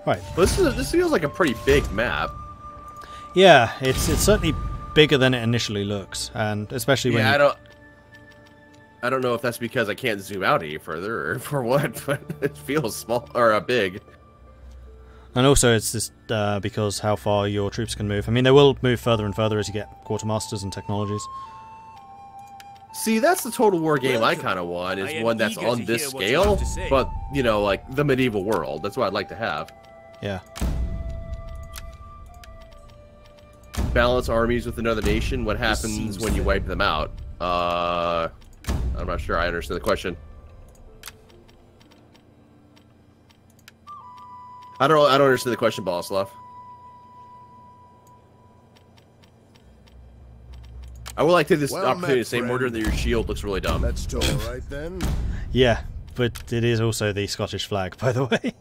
Right. But this feels like a pretty big map. Yeah, it's certainly bigger than it initially looks, and especially when I don't know if that's because I can't zoom out any further or for what, but it feels small or big. And also it's just because how far your troops can move. I mean, they will move further and further as you get quartermasters and technologies. See, that's the Total War game I kind of want, is one that's on this scale, but, you know, like the medieval world. That's what I'd like to have. Yeah. Balance armies with another nation. What happens when you wipe them out? I'm not sure I understand the question. I don't understand the question, Boslav. I would like to take this opportunity to say, Mordred, that your shield looks really dumb. That's all right then. Yeah, but it is also the Scottish flag, by the way.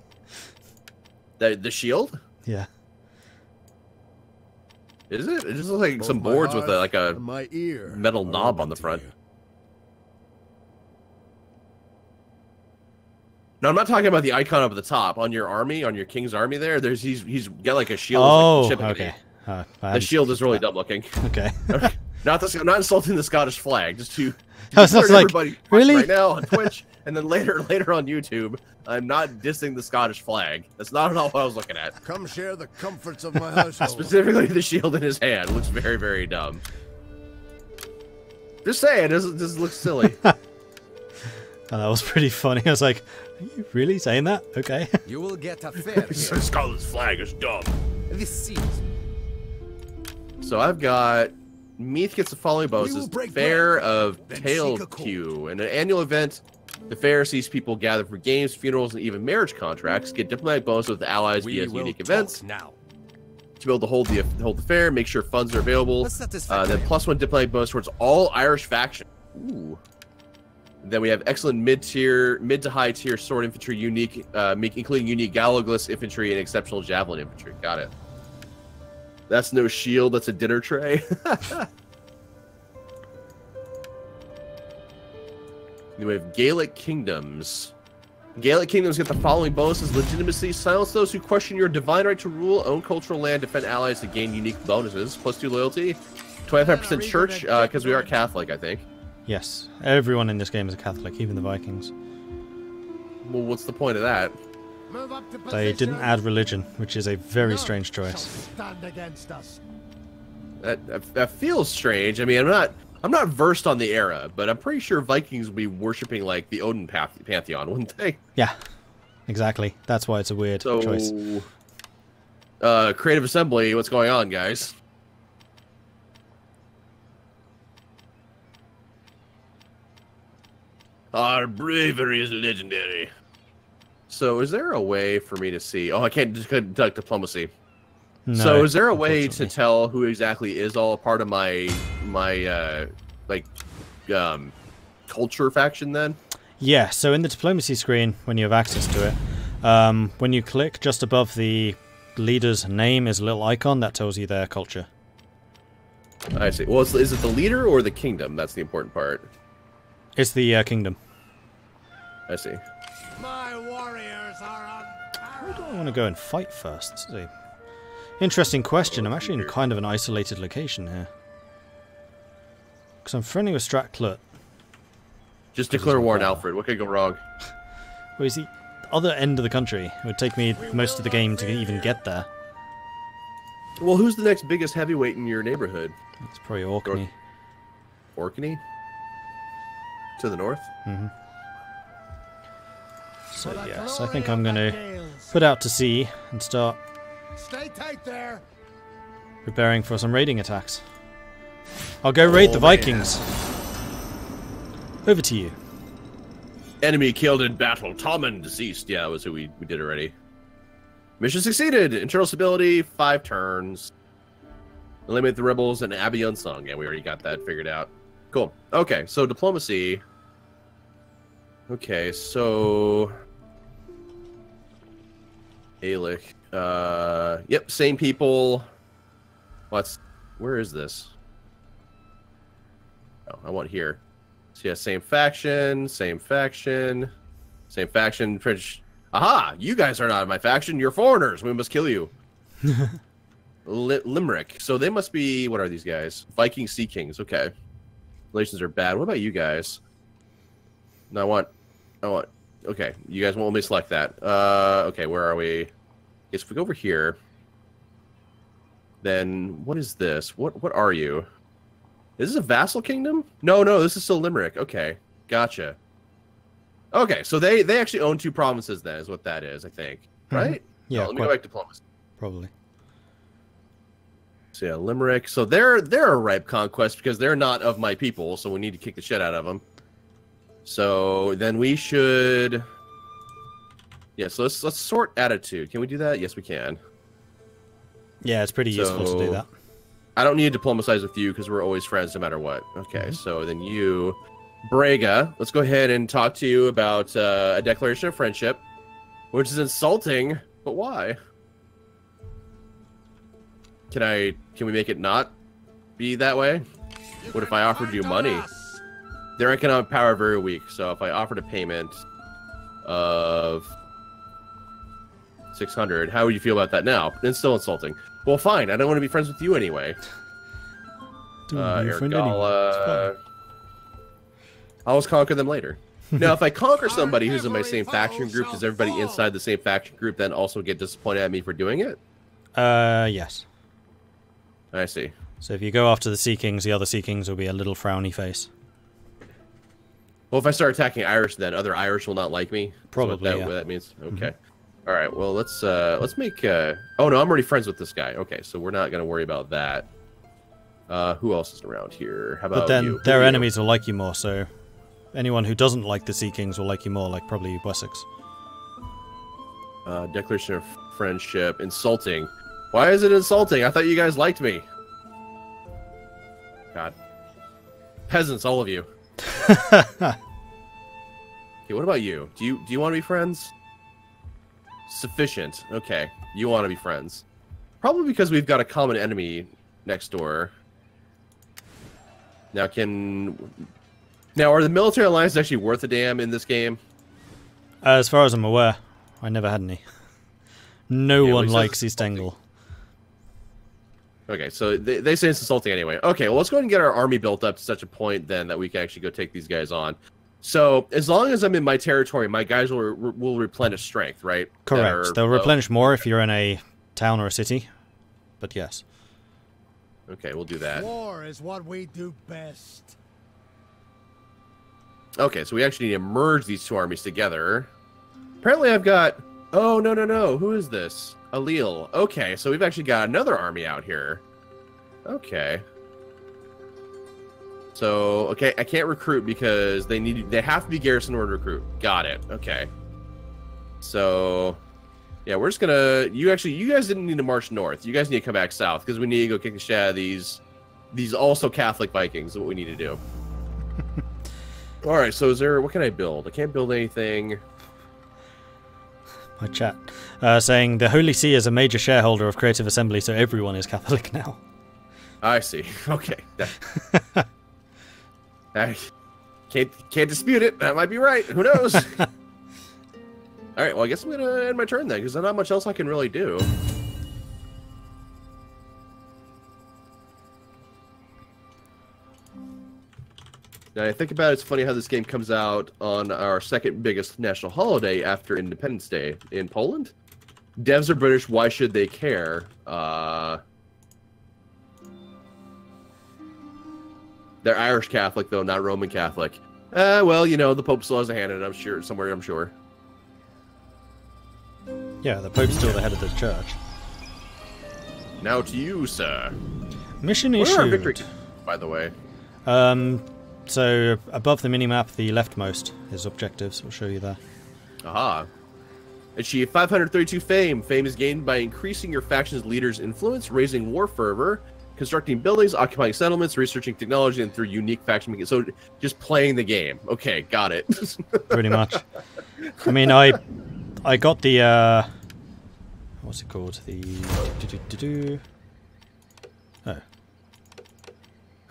The shield? Yeah. Is it? It just looks like some boards with a metal knob on the front. No, I'm not talking about the icon up at the top. On your army, on your king's army there, he's got like a shield. Oh, with, like, okay. The shield is really dumb looking. Okay. Not insulting the Scottish flag, just to everybody really right now on Twitch, and then later on YouTube. I'm not dissing the Scottish flag. That's not at all what I was looking at. Come share the comforts of my household. Specifically, the shield in his hand looks very, very dumb. Just saying, this looks silly. Oh, that was pretty funny. I was like, are you really saying that? Okay. You will get a fair here. Scotland's flag is dumb. This seems. So I've got Meath gets the following bonuses: Fair of Tail Q, and an annual event. The fair sees people gather for games, funerals, and even marriage contracts. Get diplomatic bonus with the allies via unique events. Now. To be able to hold the fair, make sure funds are available. Then +1 diplomatic bonus towards all Irish factions. Ooh. Then we have excellent mid to high tier sword infantry, unique, including unique Galoglis infantry and exceptional javelin infantry. Got it. That's no shield. That's a dinner tray. Then we have Gaelic kingdoms. Gaelic kingdoms get the following bonuses: legitimacy, silence those who question your divine right to rule, own cultural land, defend allies to gain unique bonuses. +2 loyalty, 25% church, because we are Catholic, I think. Yes, everyone in this game is a Catholic, even the Vikings. Well, what's the point of that? They didn't add religion, which is a very strange choice. That feels strange. I mean, I'm not versed on the era, but I'm pretty sure Vikings would be worshipping like the Odin pantheon, wouldn't they? Yeah, exactly. That's why it's a weird choice. Creative Assembly, what's going on, guys? Our bravery is legendary. So is there a way for me to see? Oh, I can't just conduct diplomacy. No, so is there a way to tell who exactly is all a part of my culture faction then? Yeah, so in the diplomacy screen, when you have access to it, when you click, just above the leader's name is a little icon that tells you their culture. I see. Well, is it the leader or the kingdom? That's the important part. It's the kingdom. I see. My warriors are on. Where do I want to go and fight first? This is a interesting question. I'm actually in kind of an isolated location here. Because I'm friendly with Stratclut. Just declare war on Alfred. What could go wrong? Well, he's the other end of the country. It would take me most of the game to even get there. Well, who's the next biggest heavyweight in your neighborhood? It's probably Orkney. Orkney? To the north? Mm-hmm. So yes, I think I'm going to put out to sea and start preparing for some raiding attacks. I'll go raid the Vikings. Over to you. Enemy killed in battle. Tommen deceased. Yeah, that was who we did already. Mission succeeded. Internal stability, 5 turns. Eliminate the rebels and Abbey Unsung. Yeah, we already got that figured out. Cool. Okay, so diplomacy. Okay, so Gaelic. Yep, same people. Where is this? Oh, I want here. So yeah, same faction. French. Aha! You guys are not of my faction. You're foreigners. We must kill you. Limerick. So they must be... What are these guys? Viking Sea Kings. Okay. Relations are bad. What about you guys? No, I want... Okay, you guys won't let me select that. Okay, where are we? If we go over here... Then, what is this? What are you? Is this a vassal kingdom? No, this is still Limerick. Okay, gotcha. Okay, so they actually own 2 provinces then, is what that is, I think. Right? Yeah, let me go back to diplomacy. Probably. So yeah, Limerick. So they're a ripe conquest because they're not of my people, so we need to kick the shit out of them. So then we should... Yeah, so let's sort attitude. Can we do that? Yes, we can. Yeah, it's pretty useful to do that. I don't need to diplomatize with you because we're always friends no matter what. Okay, so then you... Braga, let's go ahead and talk to you about a declaration of friendship, which is insulting, but why? Can we make it not be that way? What if I offered you money? Their economic power very weak, so if I offered a payment of 600, how would you feel about that now? It's still insulting. Well, fine. I don't want to be friends with you anyway. Ergala. I'll just conquer them later. Now, if I conquer somebody who's in my same faction group, does everybody inside the same faction group then also get disappointed at me for doing it? Yes. I see. So if you go after the Sea Kings, the other Sea Kings will be a little frowny face. Well, if I start attacking Irish, then other Irish will not like me. Probably, what that means. Okay. All right. Well, let's make. Oh no, I'm already friends with this guy. Okay, so we're not gonna worry about that. Who else is around here? How about But then you? their enemies will like you more. So anyone who doesn't like the Sea Kings will like you more, like probably Wessex. Declaration of friendship. Insulting. Why is it insulting? I thought you guys liked me. God. Peasants, all of you. Okay, what about you? Do you want to be friends? Sufficient. Okay, you want to be friends. Probably because we've got a common enemy next door. Now, are the military alliances actually worth a damn in this game? As far as I'm aware, I never had any. No Yeah, one well, likes East Angle. Okay, so they say it's insulting anyway. Okay, well, let's go ahead and get our army built up to such a point then that we can actually go take these guys on. So, as long as I'm in my territory, my guys will replenish strength, right? Correct. They'll replenish more if you're in a town or a city. But yes. Okay, we'll do that. War is what we do best. Okay, so we actually need to merge these 2 armies together. Apparently I've got... Oh, no. Who is this? Allele. Okay, so we've actually got another army out here. Okay. So, okay, I can't recruit because they have to be garrison in order to recruit. Got it. Okay. So, yeah, we're just gonna... You guys didn't need to march north. You guys need to come back south because we need to go kick the shit out of these also Catholic Vikings. Is what we need to do. All right, so what can I build? I can't build anything. My chat saying the Holy See is a major shareholder of Creative Assembly, so everyone is Catholic now. I see. Okay. I can't dispute it. That might be right. Who knows? All right. Well, I guess I'm gonna end my turn then, because there's not much else I can really do. Now I think about it, it's funny how this game comes out on our second biggest national holiday after Independence Day in Poland. Devs are British, why should they care? They're Irish Catholic, though, not Roman Catholic. Well, you know, the Pope still has a hand in it, I'm sure, somewhere, I'm sure. Yeah, the Pope's still the head of the church. Now to you, sir. Mission What are our issued. victory, by the way? So above the minimap, the leftmost is objectives. I'll show you there. Aha. Achieve 532 fame. Fame is gained by increasing your faction's leader's influence, raising war fervor, constructing buildings, occupying settlements, researching technology, and through unique faction making. So just playing the game. Okay, got it. Pretty much. I mean, I got the what's it called? The oh.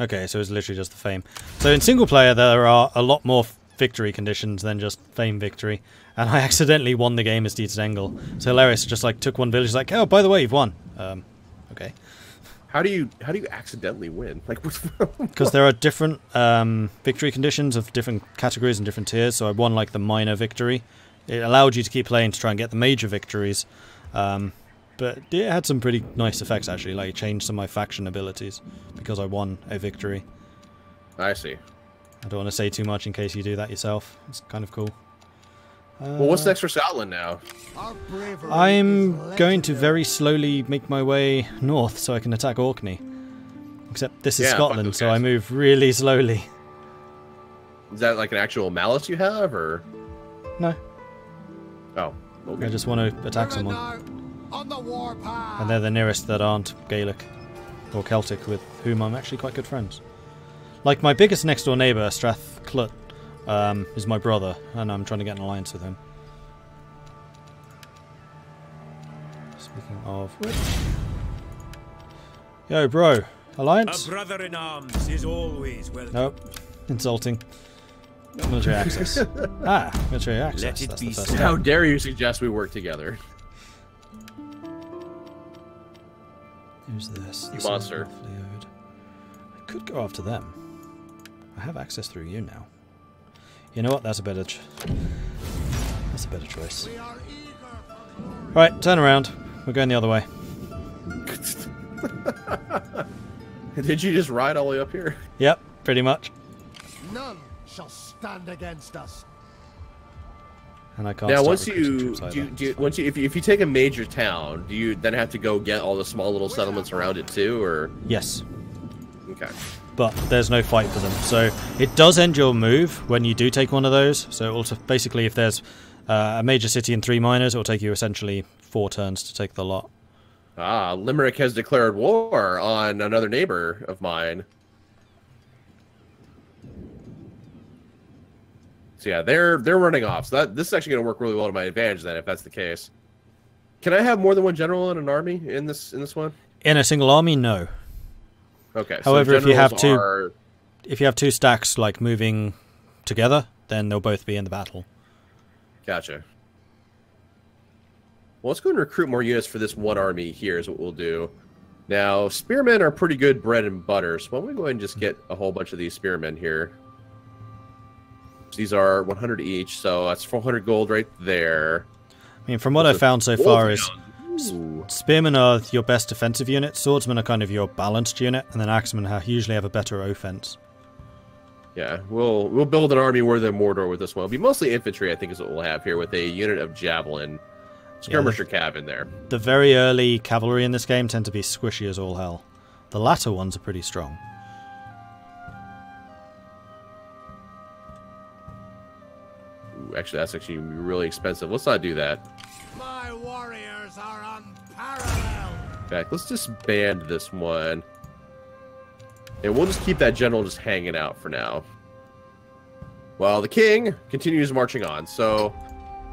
Okay, so it's literally just the fame. So in single player, there are a lot more victory conditions than just fame victory, and I accidentally won the game as Dieter Engel. So hilarious, just like took one village, like, oh, by the way, you've won. Okay. How do you accidentally win? Like, because there are different victory conditions of different categories and different tiers. So I won like the minor victory. It allowed you to keep playing to try and get the major victories, but it had some pretty nice effects actually. Like it changed some of my faction abilities because I won a victory. I see. I don't want to say too much in case you do that yourself. It's kind of cool. Well, what's next for Scotland now? I'm going to very slowly make my way north so I can attack Orkney. Except this is Scotland, so I move really slowly. Is that like an actual malice you have, or? No. Oh, okay. I just want to attack someone. And they're the nearest that aren't Gaelic or Celtic, with whom I'm actually quite good friends. Like my biggest next door neighbour, Strathclut, is my brother, and I'm trying to get an alliance with him. Speaking of which... Yo, bro. Alliance? A brother in arms is always welcome. Nope. Insulting. Military access. Military access. Let it That's be the first so. step. How dare you suggest we work together? Who's this? You monster. I could go after them. I have access through you now. You know what? That's a better choice. Right, turn around. We're going the other way. Did you just ride all the way up here? Yep, pretty much. None shall stand against us. And I can't. Now, start once recruiting troops either. if you take a major town, do you then have to go get all the small little settlements around it too, or? Yes, Okay. but there's no fight for them, so it does end your move when you do take one of those. So also, basically, if there's a major city and 3 minors, it will take you essentially 4 turns to take the lot. Ah, Limerick has declared war on another neighbor of mine. So yeah, they're running off. So this is actually going to work really well to my advantage then, if that's the case. Can I have more than one general in an army in this one? In a single army, no. Okay. However, if you have generals if you have 2 stacks like moving together, then they'll both be in the battle. Gotcha. Well, let's go and recruit more units for this one army here is what we'll do. Now, spearmen are pretty good bread and butter, so why don't we go ahead and just get a whole bunch of these spearmen here. These are 100 each, so that's 400 gold right there. I mean, from what I've found so far is Ooh. spearmen are your best defensive unit, swordsmen are kind of your balanced unit, and then axemen usually have a better offense. Yeah, we'll build an army worthy of Mordor with this one. It'll be mostly infantry, I think, is what we'll have here, with a unit of javelin skirmisher cav in there. The very early cavalry in this game tend to be squishy as all hell. The latter ones are pretty strong. Ooh, actually, that's actually really expensive. Let's not do that. My warriors are unparalleled. In fact, let's disband this one. And we'll just keep that general just hanging out for now. Well, the king continues marching on, so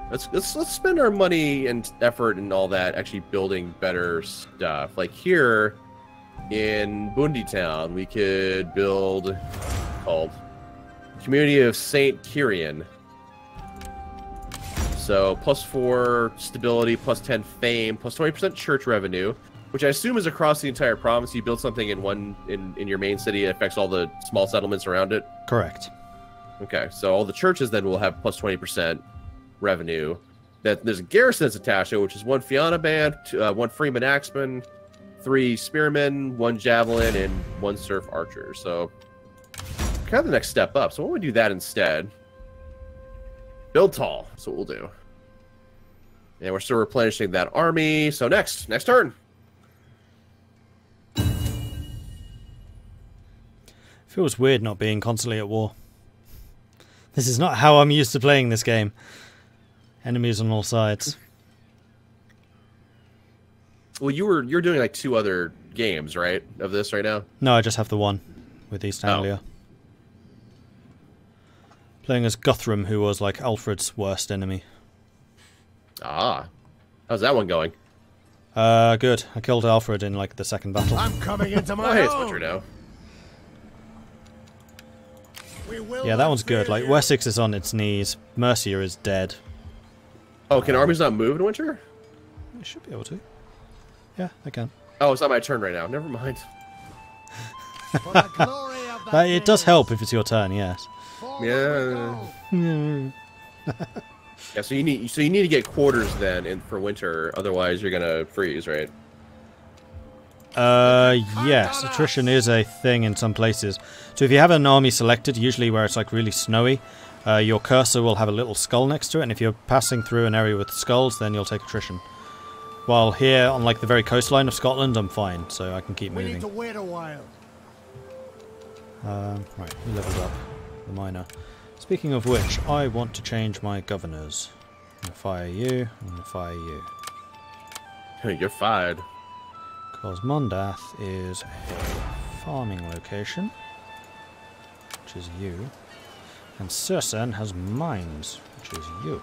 let's spend our money and effort and all that actually building better stuff. Like here in Bundy Town, we could build called Community of Saint Kirian. So +4 stability, +10 fame, +20% church revenue, which I assume is across the entire province. You build something in your main city, it affects all the small settlements around it. Correct. Okay, so all the churches then will have +20% revenue. That there's a garrison that's attached to it, which is 1 Fianna band, 1 Freeman axeman, 3 spearmen, 1 javelin, and 1 surf archer. So kind of the next step up. So why don't we do that instead? Build tall. That's what we'll do. And we're still replenishing that army. So next turn. Feels weird not being constantly at war. This is not how I'm used to playing this game. Enemies on all sides. Well, you're doing like 2 other games, right? Of this right now? No, I just have the one with East Anglia. Playing as Guthrum, who was like Alfred's worst enemy. Ah. How's that one going? Good. I killed Alfred in like the 2nd battle. I'm coming into my Oh, hey, it's own. Butcher now. Yeah, that one's good. Like, Wessex is on its knees. Mercia is dead. Oh, can armies not move in winter? I should be able to. Yeah, I can. Oh, it's not my turn right now. Never mind. It does help if it's your turn, yes. Yeah. Yeah, so you need to get quarters then for winter, otherwise you're gonna freeze, right? Yes, attrition is a thing in some places. So if you have an army selected, usually where it's like really snowy, your cursor will have a little skull next to it, and if you're passing through an area with skulls, then you'll take attrition. While here, on like the very coastline of Scotland, I'm fine, so I can keep moving. We need to wait a while. Right, we leveled up the miner. Speaking of which, I want to change my governors. I'm going to fire you, I'm going to fire you. You're fired. Because Mondath is a farming location, which is you. And Circenn has mines, which is you.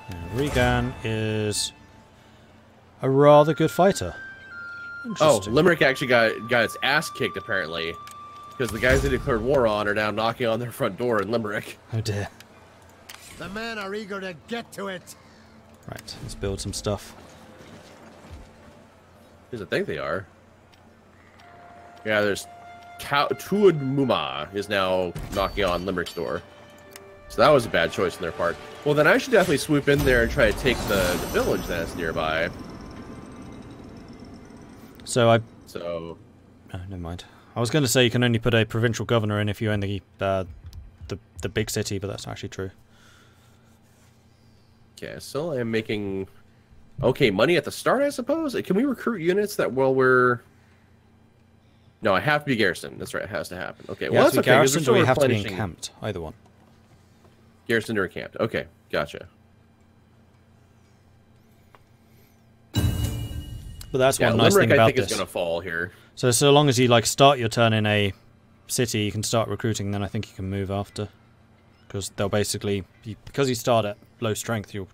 And Regan is a rather good fighter. Oh, Limerick actually got its ass kicked, apparently. Because the guys they declared war on are now knocking on their front door in Limerick. Oh dear. The men are eager to get to it. Right, let's build some stuff. Because I think they are. Yeah, there's Tuad Muma is now knocking on Limerick's door. So that was a bad choice on their part. Well, then I should definitely swoop in there and try to take the village that's nearby. So So... Oh, never mind. I was going to say you can only put a provincial governor in if you're in the big city, but that's actually true. Okay, so I'm making... Okay, money at the start, I suppose? Can we recruit units that while we're... No, I have to be garrison. That's right, it has to happen. Okay, well, that's okay. Garrison, or we have to be encamped. Either one. Garrison or encamped. Okay, gotcha. But that's one nice thing about this. I think is going to fall here. So long as you like start your turn in a city, you can start recruiting. Then I think you can move after, because they'll basically because you start at low strength, you'll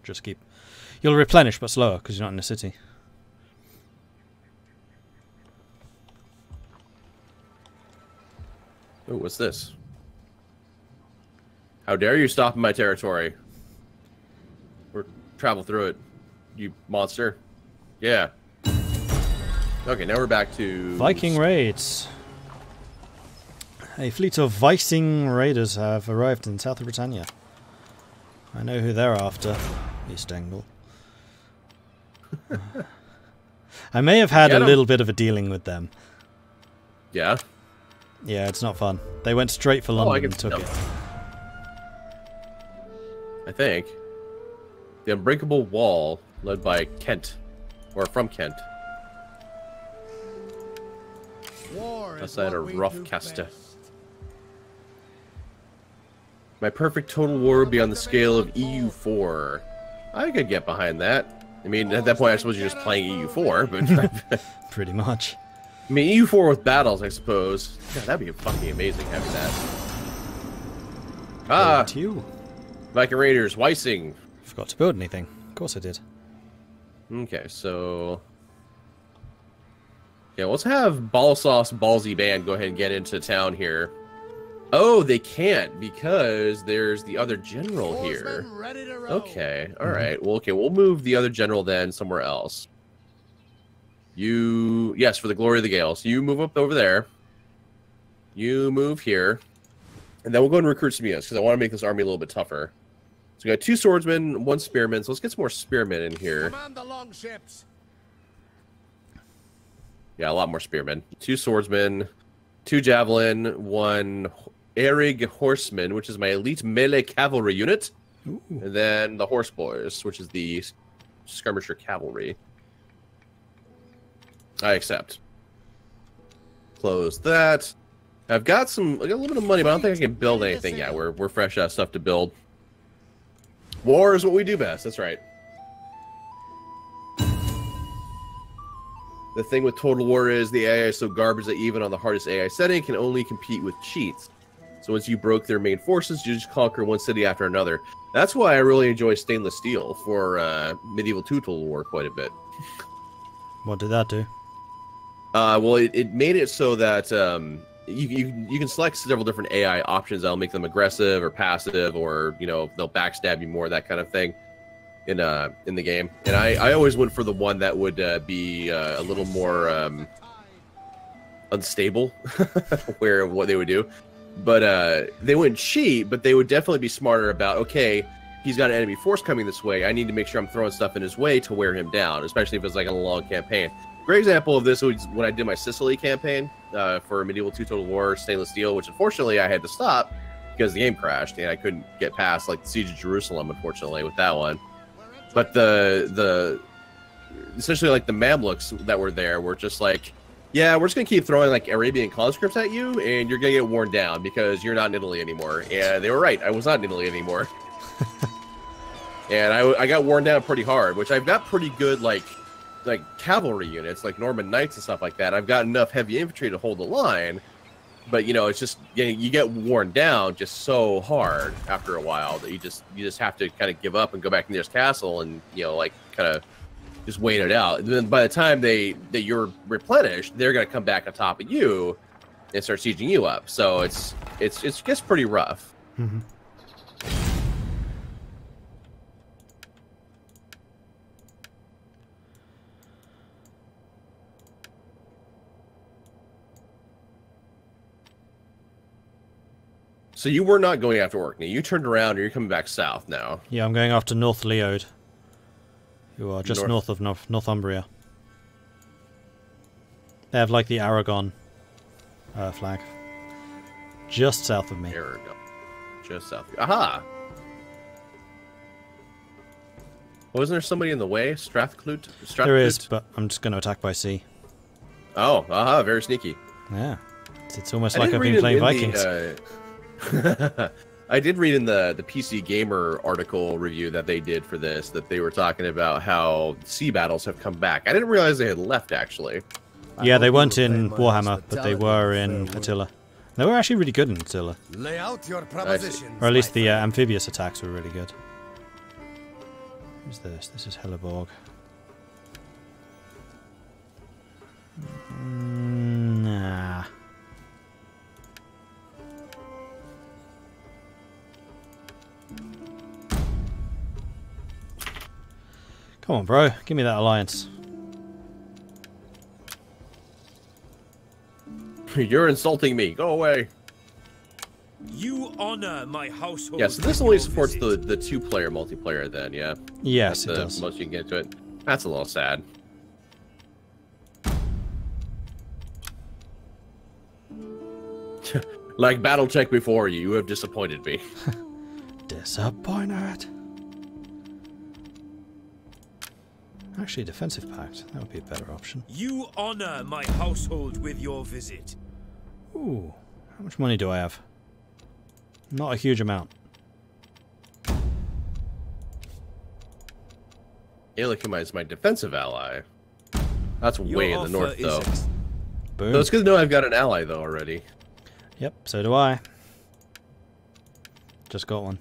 replenish but slower because you're not in a city. Oh, what's this? How dare you stop in my territory? Or travel through it, you monster. Yeah. Okay, now we're back to... Viking raids. A fleet of Viking raiders have arrived in south of Britannia. I know who they're after. East Angle. I may have had a little bit of a dealing with them. Yeah? Yeah, it's not fun. They went straight for London and took it. I think. The Unbreakable Wall, led by Kent. Or from Kent. Outside of Roughcaster. My perfect total war would be on the scale of EU4. I could get behind that. I mean, at that point, I suppose you're just playing EU4, but... Pretty much. I mean, EU4 with battles, I suppose. God, that'd be fucking amazing having that. Ah! You. Viking Raiders, Weissing. Forgot to build anything. Of course I did. Okay, so... Yeah, let's have Ballsauce Ballsy Band go ahead and get into town here. Oh, they can't because there's the other general here. Okay, alright. Well, okay, we'll move the other general then somewhere else. You... Yes, for the glory of the Gaels. You move up over there. You move here. And then we'll go and recruit some units because I want to make this army a little bit tougher. So we got 2 swordsmen, 1 spearman. So let's get some more spearmen in here. Command the longships. Yeah, a lot more spearmen. 2 swordsmen, 2 javelin, 1 Erig horseman, which is my elite melee cavalry unit. Ooh. And then the horse boys, which is the skirmisher cavalry. I accept. Close that. I got a little bit of money, but I don't think I can build anything yet. We're fresh out of stuff to build. War is what we do best. That's right. The thing with Total War is the AI is so garbage that even on the hardest AI setting, it can only compete with cheats. So once you broke their main forces, you just conquer one city after another. That's why I really enjoy Stainless Steel for Medieval 2 Total War quite a bit. What did that do? Well, it made it so that you can select several different AI options that'll make them aggressive or passive, or they'll backstab you more, that kind of thing in the game. And I always went for the one that would be a little more unstable, where what they would do. But they wouldn't cheat, but they would definitely be smarter about, okay, he's got an enemy force coming this way. I need to make sure I'm throwing stuff in his way to wear him down, especially if it's like a long campaign. Great example of this was when I did my Sicily campaign for Medieval 2 Total War Stainless Steel, which unfortunately I had to stop because the game crashed and I couldn't get past like the Siege of Jerusalem, unfortunately, with that one. But the essentially like the Mamluks that were there were just like, yeah, we're just going to keep throwing like Arabian conscripts at you, and you're going to get worn down because you're not in Italy anymore. And they were right. I was not in Italy anymore. And I got worn down pretty hard, which I've got pretty good like cavalry units, like Norman Knights and stuff like that. I've got enough heavy infantry to hold the line. But, it's just, you get worn down just so hard after a while that you just have to kind of give up and go back to this castle and, like kind of just wait it out. And then by the time that you're replenished, they're going to come back on top of you and start sieging you up. So it gets pretty rough. Mm-hmm. So you were not going after Orkney. You turned around and you're coming back south now. Yeah, I'm going after North Leod, who are just north of Northumbria. They have like the Aragon flag. Just south of me. Aragon. Just south of you. Aha! Wasn't there somebody in the way? Strathclute? There is, but I'm just going to attack by sea. Oh, aha, very sneaky. Yeah. It's almost like I've been playing Vikings. I did read in the PC Gamer article review that they did for this that they were talking about how sea battles have come back. I didn't realize they had left, actually. Yeah, they weren't in Warhammer, but they were in Attila. They were actually really good in Attila. Lay out your propositions, or at least the amphibious attacks were really good. Who's this? This is Helleborg. Nah. Come on, bro. Give me that alliance. You're insulting me. Go away. You honor my household. Yeah, so this only supports the 2-player multiplayer then, yeah? Yes, that's it does. Most you can get to it. That's a little sad. Like BattleTech before you have disappointed me. Disappointed. Actually, defensive pact. That would be a better option. You honor my household with your visit. Ooh. How much money do I have? Not a huge amount. Gaelic is my defensive ally. That's way in the north, though. Boom. So it's good to know I've got an ally, though, already. Yep, so do I. Just got one.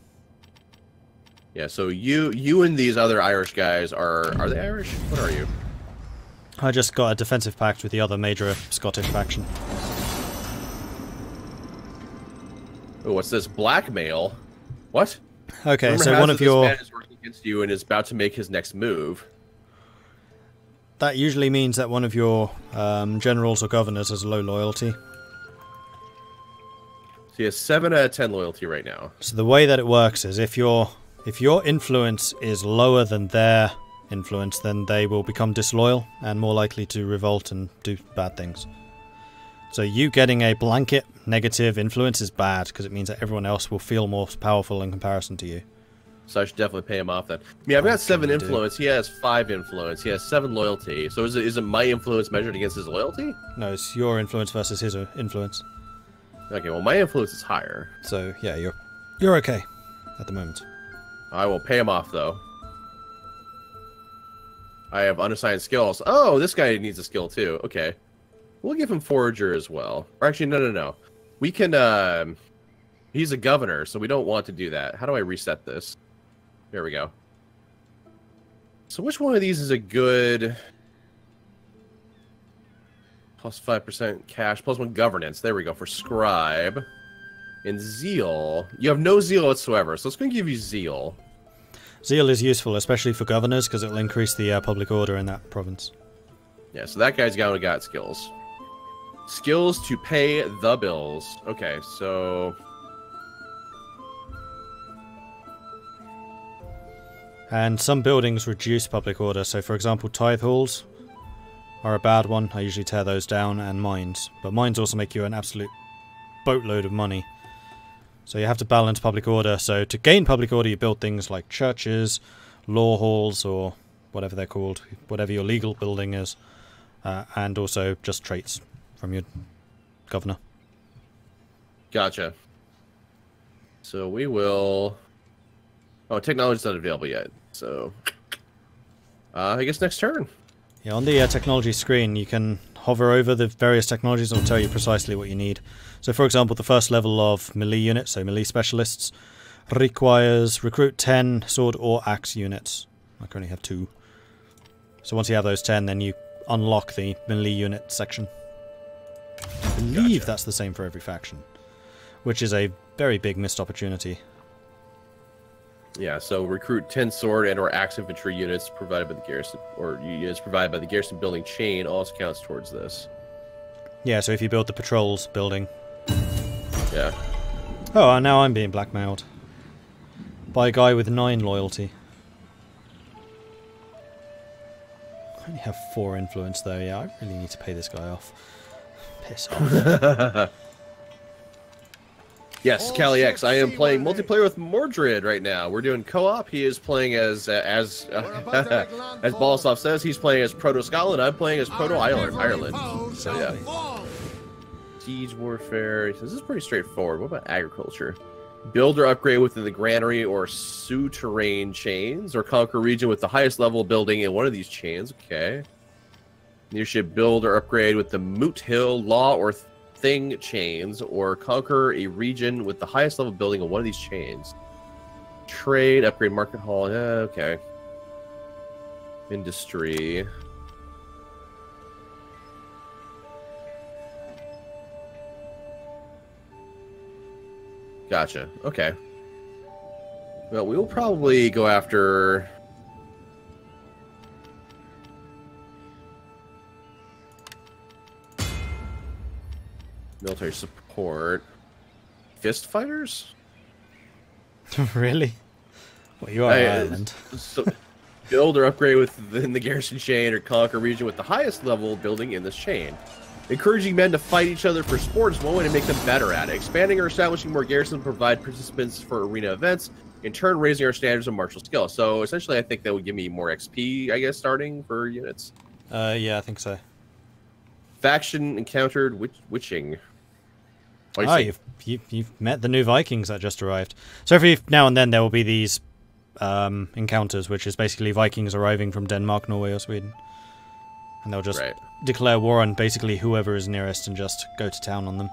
Yeah, so you and these other Irish guys are they Irish? What are you? I just got a defensive pact with the other major Scottish faction. Oh, what's this? Blackmail? What? Okay, Rumor so has one it of this your... man is working against you and is about to make his next move. That usually means that one of your generals or governors has low loyalty. So he has 7 out of 10 loyalty right now. So the way that it works is if your influence is lower than their influence, then they will become disloyal and more likely to revolt and do bad things. So you getting a blanket negative influence is bad because it means that everyone else will feel more powerful in comparison to you. So I should definitely pay him off then. I mean, I've got 7 influence. He has 5 influence. He has 7 loyalty. So is it my influence measured against his loyalty? No, it's your influence versus his influence. Okay, well, my influence is higher. So yeah, you're okay at the moment. I will pay him off, though. I have unassigned skills. Oh, this guy needs a skill, too. Okay. We'll give him Forager as well. Or actually, no. We can, he's a governor, so we don't want to do that. How do I reset this? There we go. So which one of these is a good... Plus 5% cash, plus 1 governance. There we go for scribe. And zeal. You have no zeal whatsoever, so it's going to give you zeal. Zeal is useful, especially for governors, because it'll increase the public order in that province. Yeah, so that guy's got skills. Skills to pay the bills. Okay, so... And some buildings reduce public order, so for example tithe halls are a bad one. I usually tear those down, and mines. But mines also make you an absolute boatload of money. So you have to balance public order. So to gain public order, you build things like churches, law halls, or whatever they're called, whatever your legal building is, and also just traits from your governor. Gotcha. So we will... Oh, technology's not available yet, so... I guess next turn. Yeah, on the technology screen, you can hover over the various technologies and it'll tell you precisely what you need. So, for example, the first level of melee units, so melee specialists, requires recruit 10 sword or axe units. I currently have 2. So once you have those 10, then you unlock the melee unit section. I believe that's the same for every faction, which is a very big missed opportunity. Yeah, so recruit 10 sword and or axe infantry units provided by the garrison, or units provided by the garrison building chain also counts towards this. Yeah, so if you build the patrols building. Yeah. Oh, and now I'm being blackmailed by a guy with 9 loyalty. I only have 4 influence though. Yeah, I really need to pay this guy off. Piss off. Yes, Cali X. I am playing multiplayer with Mordred right now. We're doing co-op. He is playing as Balaslav says, he's playing as Proto Scotland. I'm playing as Proto Ireland. So yeah. Siege warfare. This is pretty straightforward. What about agriculture? Build or upgrade within the granary or souterrain chains, or conquer a region with the highest level building in one of these chains. Okay. Leadership, build or upgrade with the Moot Hill, Law, or Thing chains, or conquer a region with the highest level building in one of these chains. Trade, upgrade market hall. Okay. Industry. Gotcha. Okay. Well, we will probably go after... military support. Fist fighters? Really? Well, you are Ireland. So, build or upgrade within the garrison chain, or conquer a region with the highest level building in this chain. Encouraging men to fight each other for sport is one way to make them better at it. Expanding or establishing more garrisons provide participants for arena events, in turn raising our standards of martial skill. So essentially I think that would give me more XP, I guess, starting for units. Yeah, I think so. Faction encountered witching. You've met the new Vikings that just arrived. So every now and then there will be these encounters, which is basically Vikings arriving from Denmark, Norway, or Sweden. And they'll just declare war on basically whoever is nearest and just go to town on them.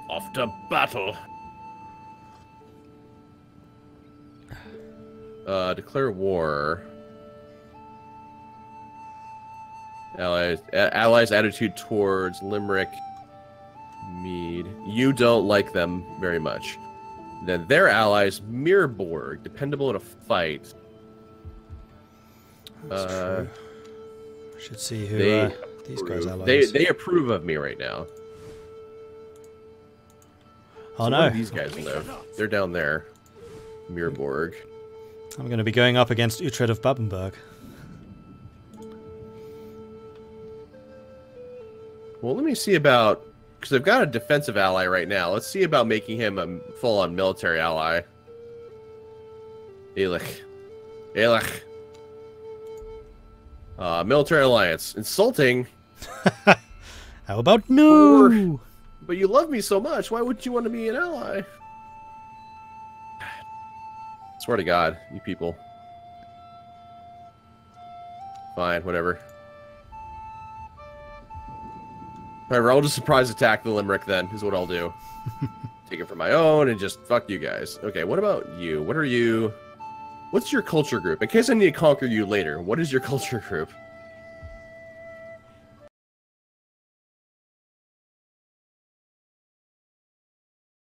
Off to battle. Declare war. Allies' attitude towards Limerick, Mead. You don't like them very much. Then their allies, Mirborg, dependable in a fight. That's true. I should see who these guys' allies. They approve of me right now. Oh so no! Where do these guys live? They're down there. Mirborg. I'm going to be going up against Uhtred of Babenberg. Well, let me see about... because I've got a defensive ally right now. Let's see about making him a full-on military ally. Gaelic. Military alliance. Insulting. How about no? But you love me so much. Why would you want to be an ally? Swear to God, you people. Fine, whatever. Whatever, I'll just surprise attack the Limerick then, is what I'll do. Take it for my own and just fuck you guys. Okay, what about you? What are you... What's your culture group? In case I need to conquer you later, what is your culture group?